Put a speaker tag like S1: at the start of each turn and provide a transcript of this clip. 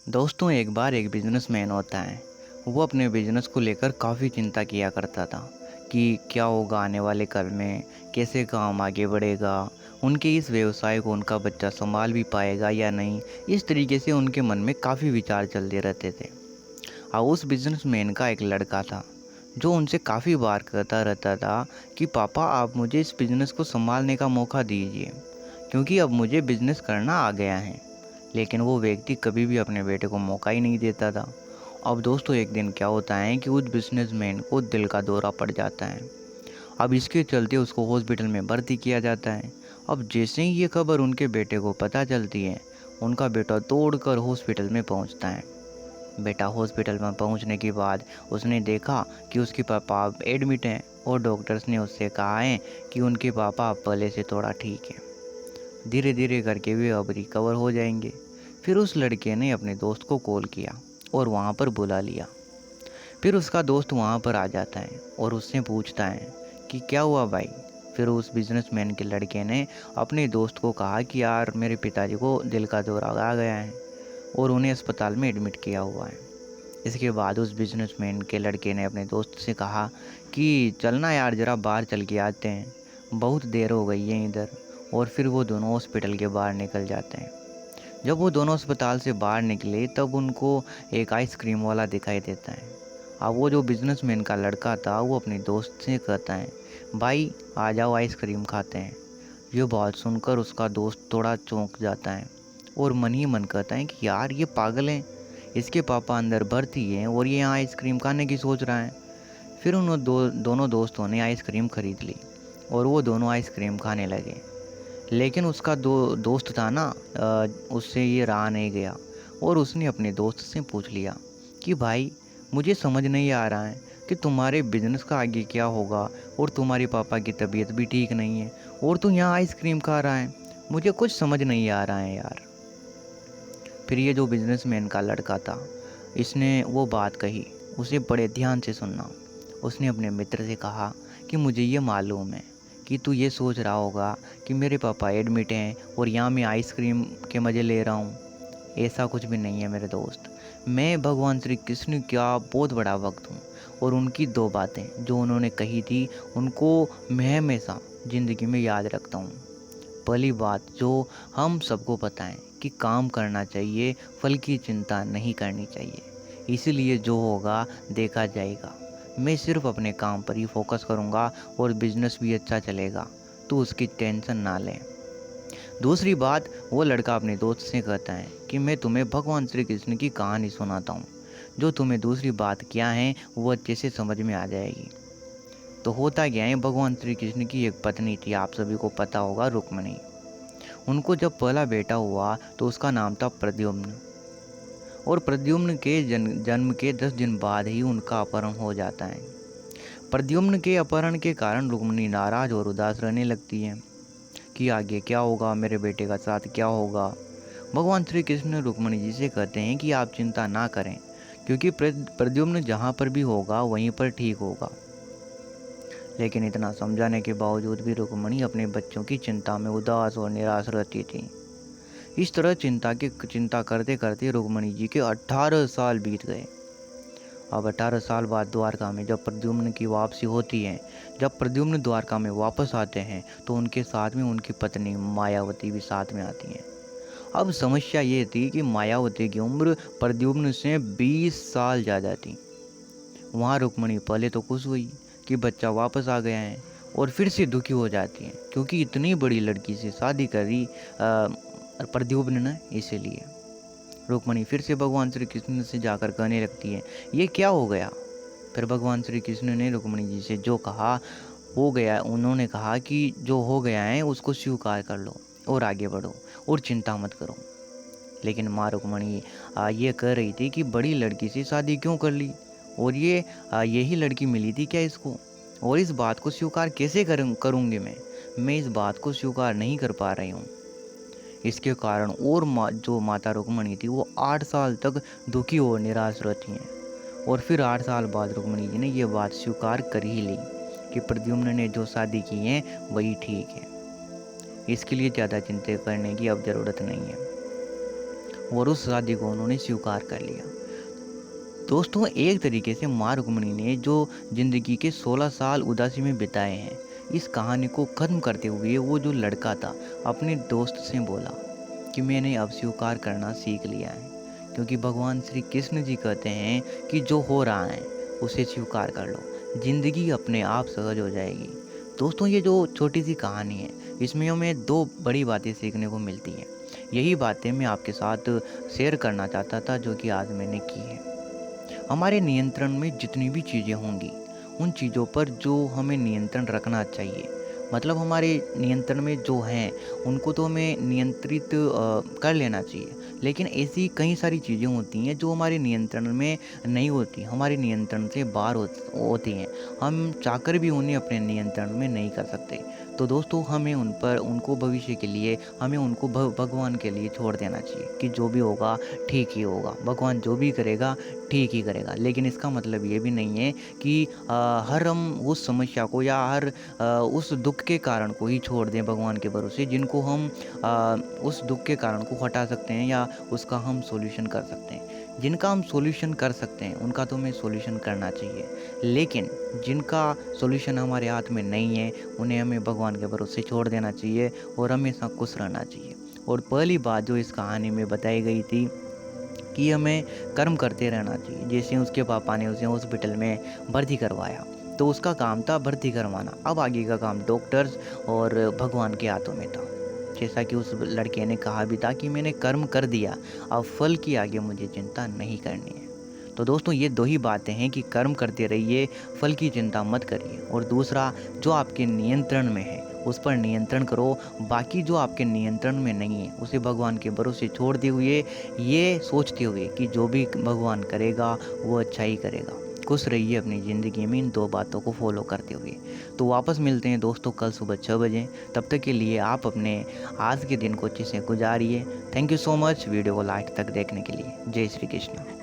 S1: दोस्तों एक बार एक बिजनेसमैन होता है। वो अपने बिजनेस को लेकर काफ़ी चिंता किया करता था कि क्या होगा आने वाले कल में, कैसे काम आगे बढ़ेगा, उनके इस व्यवसाय को उनका बच्चा संभाल भी पाएगा या नहीं। इस तरीके से उनके मन में काफ़ी विचार चलते रहते थे। और उस बिजनेसमैन का एक लड़का था जो उनसे काफ़ी बार कहता रहता था कि पापा आप मुझे इस बिज़नेस को संभालने का मौका दीजिए, क्योंकि अब मुझे बिज़नेस करना आ गया है। लेकिन वो व्यक्ति कभी भी अपने बेटे को मौका ही नहीं देता था। अब दोस्तों एक दिन क्या होता है कि उस बिजनेसमैन को दिल का दौरा पड़ जाता है। अब इसके चलते उसको हॉस्पिटल में भर्ती किया जाता है। अब जैसे ही ये खबर उनके बेटे को पता चलती है, उनका बेटा दौड़कर हॉस्पिटल में पहुंचता है। बेटा हॉस्पिटल में पहुंचने के बाद उसने देखा कि उसके पापा अब एडमिट हैं और डॉक्टर्स ने उससे कहा है कि उनके पापा अब पहले से थोड़ा ठीक है। धीरे धीरे करके वे अब रिकवर हो जाएंगे। फिर उस लड़के ने अपने दोस्त को कॉल किया और वहाँ पर बुला लिया। फिर उसका दोस्त वहाँ पर आ जाता है और उससे पूछता है कि क्या हुआ भाई। फिर उस बिजनेसमैन के लड़के ने अपने दोस्त को कहा कि यार मेरे पिताजी को दिल का दौरा आ गया है और उन्हें अस्पताल में एडमिट किया हुआ है। इसके बाद उस बिजनेसमैन के लड़के ने अपने दोस्त से कहा कि चलना यार ज़रा बाहर चल के आते हैं, बहुत देर हो गई है इधर। और फिर वो दोनों हॉस्पिटल के बाहर निकल जाते हैं। जब वो दोनों अस्पताल से बाहर निकले तब उनको एक आइसक्रीम वाला दिखाई देता है। अब वो जो बिजनेसमैन का लड़का था वो अपने दोस्त से कहता है भाई आ जाओ आइसक्रीम खाते हैं। ये बात सुनकर उसका दोस्त थोड़ा चौंक जाता है और मन ही मन कहता है कि यार ये पागल है, इसके पापा अंदर भर्ती हैं और ये यहाँ आइसक्रीम खाने की सोच रहा है। फिर उन दोनों दोस्तों ने आइसक्रीम खरीद ली और वो दोनों आइसक्रीम खाने लगे। लेकिन उसका दोस्त था ना, उससे ये रहा नहीं गया और उसने अपने दोस्त से पूछ लिया कि भाई मुझे समझ नहीं आ रहा है कि तुम्हारे बिजनेस का आगे क्या होगा, और तुम्हारे पापा की तबीयत भी ठीक नहीं है और तू यहाँ आइसक्रीम खा रहा है, मुझे कुछ समझ नहीं आ रहा है यार। फिर ये जो बिजनेसमैन का लड़का था, इसने वो बात कही, उसे बड़े ध्यान से सुनना। उसने अपने मित्र से कहा कि मुझे ये मालूम है कि तू ये सोच रहा होगा कि मेरे पापा एडमिट हैं और यहाँ मैं आइसक्रीम के मज़े ले रहा हूँ। ऐसा कुछ भी नहीं है मेरे दोस्त। मैं भगवान श्री कृष्ण का बहुत बड़ा भक्त हूँ और उनकी दो बातें जो उन्होंने कही थी उनको मैं हमेशा ज़िंदगी में याद रखता हूँ। पहली बात जो हम सबको पता है कि काम करना चाहिए, फल की चिंता नहीं करनी चाहिए। इसीलिए जो होगा देखा जाएगा। मैं सिर्फ अपने काम पर ही फोकस करूँगा और बिजनेस भी अच्छा चलेगा, तो उसकी टेंशन ना लें। दूसरी बात, वो लड़का अपने दोस्त से कहता है कि मैं तुम्हें भगवान श्री कृष्ण की कहानी सुनाता हूँ, जो तुम्हें दूसरी बात क्या है वो अच्छे से समझ में आ जाएगी। तो होता क्या है, भगवान श्री कृष्ण की एक पत्नी थी, आप सभी को पता होगा, रुक्मणी। उनको जब पहला बेटा हुआ तो उसका नाम था प्रद्युम्न। और प्रद्युम्न के जन्म के 10 दिन बाद ही उनका अपहरण हो जाता है। प्रद्युम्न के अपहरण के कारण रुक्मिणी नाराज और उदास रहने लगती है कि आगे क्या होगा, मेरे बेटे का साथ क्या होगा। भगवान श्री कृष्ण रुक्मिणी जी से कहते हैं कि आप चिंता ना करें, क्योंकि प्रद्युम्न जहाँ पर भी होगा वहीं पर ठीक होगा। लेकिन इतना समझाने के बावजूद भी रुक्मिणी अपने बच्चों की चिंता में उदास और निराश रहती थी। इस तरह चिंता करते करते रुक्मिणी जी के 18 साल बीत गए। अब 18 साल बाद द्वारका में जब प्रद्युम्न की वापसी होती है, जब प्रद्युम्न द्वारका में वापस आते हैं तो उनके साथ में उनकी पत्नी मायावती भी साथ में आती हैं। अब समस्या ये थी कि मायावती की उम्र प्रद्युम्न से 20 साल ज़्यादा थी। वहाँ रुक्मिणी पहले तो खुश हुई कि बच्चा वापस आ गया है, और फिर से दुखी हो जाती है क्योंकि इतनी बड़ी लड़की से शादी करी प्रद्युम्न ने। इसीलिए रुक्मिणी फिर से भगवान श्री कृष्ण से जाकर कहने लगती है ये क्या हो गया। फिर भगवान श्री कृष्ण ने रुक्मिणी जी से जो कहा हो गया, उन्होंने कहा कि जो हो गया है उसको स्वीकार कर लो और आगे बढ़ो और चिंता मत करो। लेकिन माँ रुक्मिणी ये कह रही थी कि बड़ी लड़की से शादी क्यों कर ली, और ये यही लड़की मिली थी क्या इसको, और इस बात को स्वीकार कैसे करूँगी मैं इस बात को स्वीकार नहीं कर पा रही हूँ। इसके कारण और जो माता रुक्मिणी थी वो 8 साल तक दुखी और निराश रहती हैं। और फिर 8 साल बाद रुक्मिणी जी ने ये बात स्वीकार कर ही ली कि प्रद्युम्न ने जो शादी की है वही ठीक है, इसके लिए ज़्यादा चिंता करने की अब ज़रूरत नहीं है। और उस शादी को उन्होंने स्वीकार कर लिया। दोस्तों, एक तरीके से माँ रुक्मिणी ने जो ज़िंदगी के 16 साल उदासी में बिताए हैं, इस कहानी को ख़त्म करते हुए वो जो लड़का था अपने दोस्त से बोला कि मैंने अब स्वीकार करना सीख लिया है, क्योंकि भगवान श्री कृष्ण जी कहते हैं कि जो हो रहा है उसे स्वीकार कर लो, ज़िंदगी अपने आप सहज हो जाएगी। दोस्तों, ये जो छोटी सी कहानी है, इसमें हमें दो बड़ी बातें सीखने को मिलती हैं। यही बातें मैं आपके साथ शेयर करना चाहता था, जो कि आज मैंने की है। हमारे नियंत्रण में जितनी भी चीज़ें होंगी, उन चीज़ों पर जो हमें नियंत्रण रखना चाहिए, मतलब हमारे नियंत्रण में जो हैं, उनको तो हमें नियंत्रित कर लेना चाहिए। लेकिन ऐसी कई सारी चीज़ें होती हैं जो हमारे नियंत्रण में नहीं होती, हमारे नियंत्रण से बाहर होती हैं। हम चाहकर भी उन्हें अपने नियंत्रण में नहीं कर सकते। तो दोस्तों, हमें उनको भविष्य के लिए हमें उनको भगवान के लिए छोड़ देना चाहिए कि जो भी होगा ठीक ही होगा। भगवान जो भी करेगा ठीक ही करेगा। लेकिन इसका मतलब ये भी नहीं है कि हर हम उस समस्या को या हर उस दुःख के कारण को ही छोड़ दें भगवान के भरोसे, जिनको हम उस दुःख के कारण को हटा सकते हैं या उसका हम सॉल्यूशन कर सकते हैं। जिनका हम सॉल्यूशन कर सकते हैं, उनका तो हमें सॉल्यूशन करना चाहिए। लेकिन जिनका सॉल्यूशन हमारे हाथ में नहीं है, उन्हें हमें भगवान के भरोसे छोड़ देना चाहिए और हमेशा खुश रहना चाहिए। और पहली बात जो इस कहानी में बताई गई थी कि हमें कर्म करते रहना चाहिए। जैसे उसके पापा ने उसे हॉस्पिटल में भर्ती करवाया, तो उसका काम था भर्ती करवाना। अब आगे का काम डॉक्टर्स और भगवान के हाथों में था। जैसा कि उस लड़के ने कहा भी था कि मैंने कर्म कर दिया, अब फल की आगे मुझे चिंता नहीं करनी है। तो दोस्तों, ये दो ही बातें हैं कि कर्म करते रहिए, फल की चिंता मत करिए। और दूसरा, जो आपके नियंत्रण में है उस पर नियंत्रण करो। बाकी जो आपके नियंत्रण में नहीं है, उसे भगवान के भरोसे छोड़ दिए हुए, ये सोचते हुए कि जो भी भगवान करेगा वो अच्छा ही करेगा। खुश रहिए अपनी ज़िंदगी में इन दो बातों को फॉलो करते हुए। तो वापस मिलते हैं दोस्तों कल सुबह 6 बजे। तब तक के लिए आप अपने आज के दिन को अच्छे से गुजारिए। Thank you so much video को लास्ट तक देखने के लिए। जय श्री कृष्ण।